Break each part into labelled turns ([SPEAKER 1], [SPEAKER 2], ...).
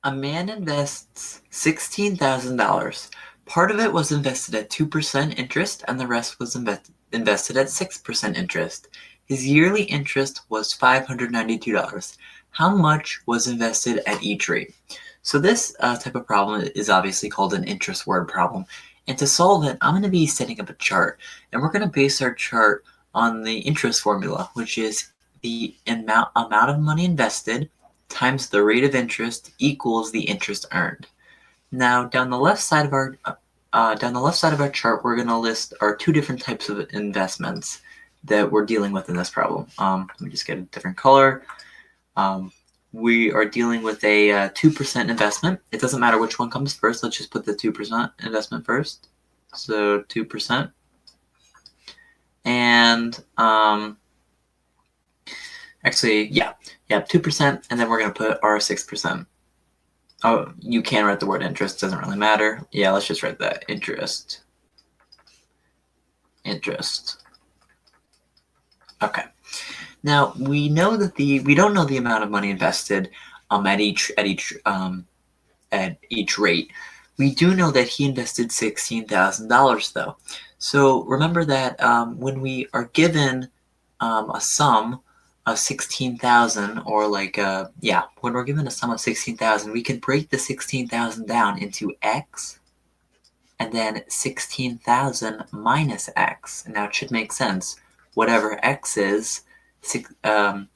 [SPEAKER 1] A man invests $16,000. Part of it was invested at 2% interest and the rest was invested at 6% interest. His yearly interest was $592. How much was invested at each rate? So this type of problem is obviously called an interest word problem. And to solve it, I'm going to be setting up a chart. And we're going to base our chart on the interest formula, which is the amount of money invested times the rate of interest equals the interest earned. Now, down the left side of our chart, we're going to list our two different types of investments that we're dealing with in this problem. Let me just get a different color. We are dealing with a 2% investment. It doesn't matter which one comes first. Let's just put the 2% investment first. So 2%. And actually, yeah, 2%, and then we're going to put our 6%. Oh, you can write the word interest, doesn't really matter. Yeah, let's just write that, interest. Okay. Now, we know that we don't know the amount of money invested at each rate. We do know that he invested $16,000 though. So remember that when we are given a sum of 16,000, or when we're given a sum of 16,000, we can break the 16,000 down into x and then 16,000 minus x. Now it should make sense. Whatever x is at the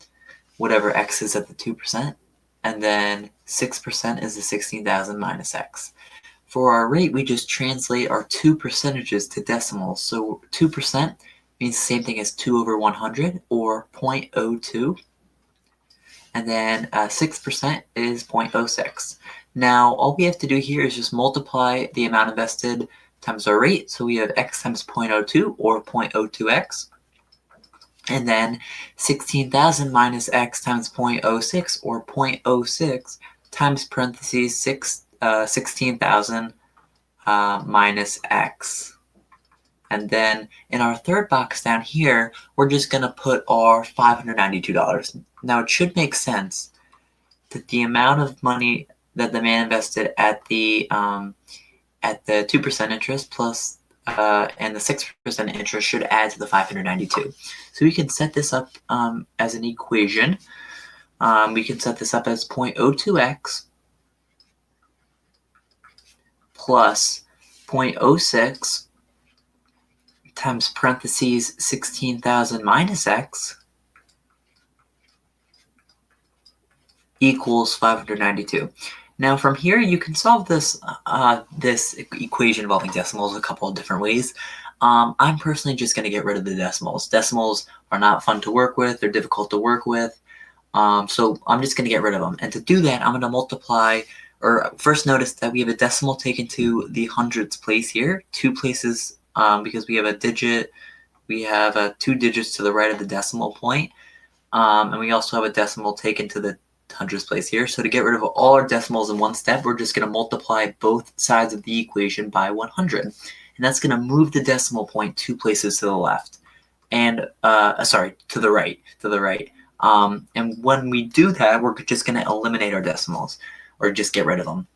[SPEAKER 1] 2%, and then 6% is the 16,000 minus x. For our rate, we just translate our two percentages to decimals. So 2% means the same thing as 2 over 100, or 0.02. And then 6% is 0.06. Now, all we have to do here is just multiply the amount invested times our rate. So we have x times 0.02, or 0.02x. And then 16,000 minus x times 0.06, or 0.06, times parentheses 16,000 minus x. And then in our third box down here, we're just going to put our $592. Now it should make sense that the amount of money that the man invested at the 2% interest plus and the 6% interest should add to the 592. So we can set this up as an equation. We can set this up as 0.02x plus 0.06 times parentheses 16,000 minus x equals 592. Now from here, you can solve this equation involving decimals a couple of different ways. I'm personally just going to get rid of the decimals. Decimals are not fun to work with. They're difficult to work with. So I'm just going to get rid of them. And to do that, I'm going to multiply, or first notice that we have a decimal taken to the hundredths place here, 2 places, because we have a digit. We have 2 digits to the right of the decimal point. And we also have a decimal taken to the hundredths place here. So to get rid of all our decimals in one step, we're just going to multiply both sides of the equation by 100. And that's going to move the decimal point 2 places to the left. And, to the right. And when we do that, we're just going to eliminate our decimals, or just get rid of them.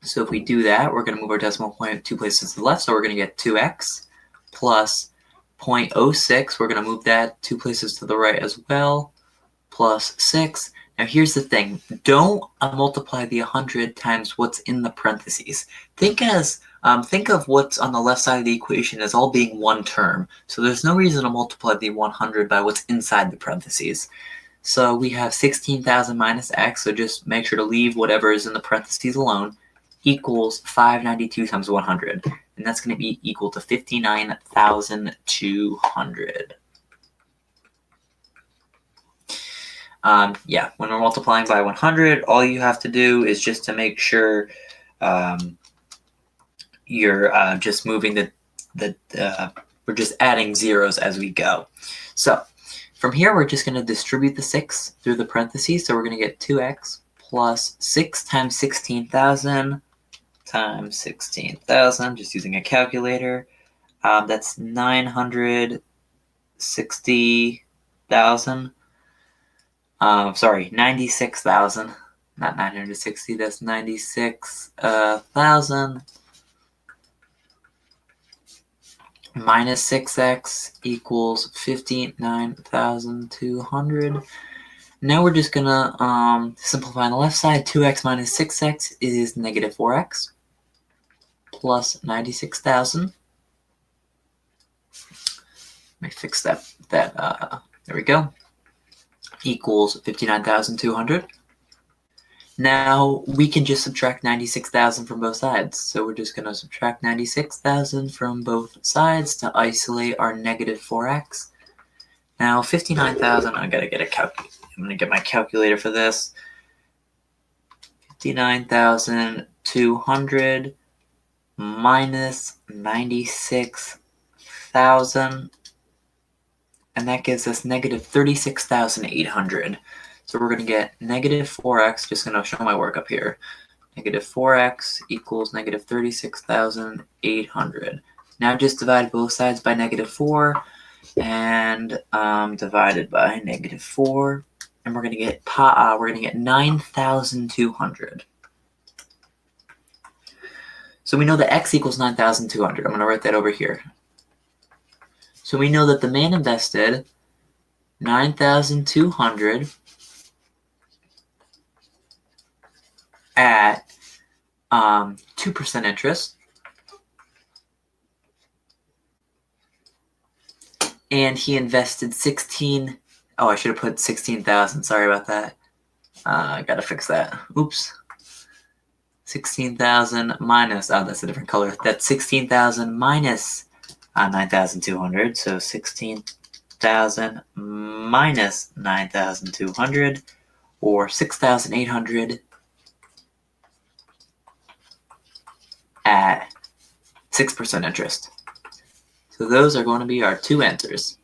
[SPEAKER 1] So if we do that, we're going to move our decimal point 2 places to the left. So we're going to get 2x plus 0.06. We're going to move that 2 places to the right as well, plus 6. Now here's the thing. Don't multiply the 100 times what's in the parentheses. Think of what's on the left side of the equation as all being one term. So there's no reason to multiply the 100 by what's inside the parentheses. So we have 16,000 minus x, so just make sure to leave whatever is in the parentheses alone, equals 592 times 100. And that's going to be equal to 59,200. When we're multiplying by 100, all you have to do is just to make sure you're just moving we're just adding zeros as we go. So from here, we're just going to distribute the 6 through the parentheses. So we're going to get 2x plus 6 times 16,000 times 16,000, just using a calculator. That's 960,000. 96,000. not 960, that's 96,000 minus 6x equals 59,200. Now we're just gonna simplify on the left side. 2x minus 6x is negative 4x plus 96,000. Let me fix that. There we go. Equals 59,200. Now we can just subtract 96,000 from both sides. So we're just going to subtract 96,000 from both sides to isolate our negative 4x. Now 59,000, I gotta get I'm gonna get my calculator for this. 59,200 minus 96,000, and that gives us negative 36,800. So we're going to get negative 4x, just going to show my work up here. Negative 4x equals negative 36,800. Now just divide both sides by negative 4 and divided by negative 4. And we're going to get 9,200. So we know that x equals 9,200. I'm going to write that over here. So we know that the man invested 9,200 at 2% interest, and he invested 16. Oh, I should have put 16,000. Sorry about that. I gotta fix that. Oops. 16,000 minus. Oh, that's a different color. That's 16,000 minus 9,200. So 16,000 minus 9,200, or 6,800 at 6% interest. So those are going to be our two answers.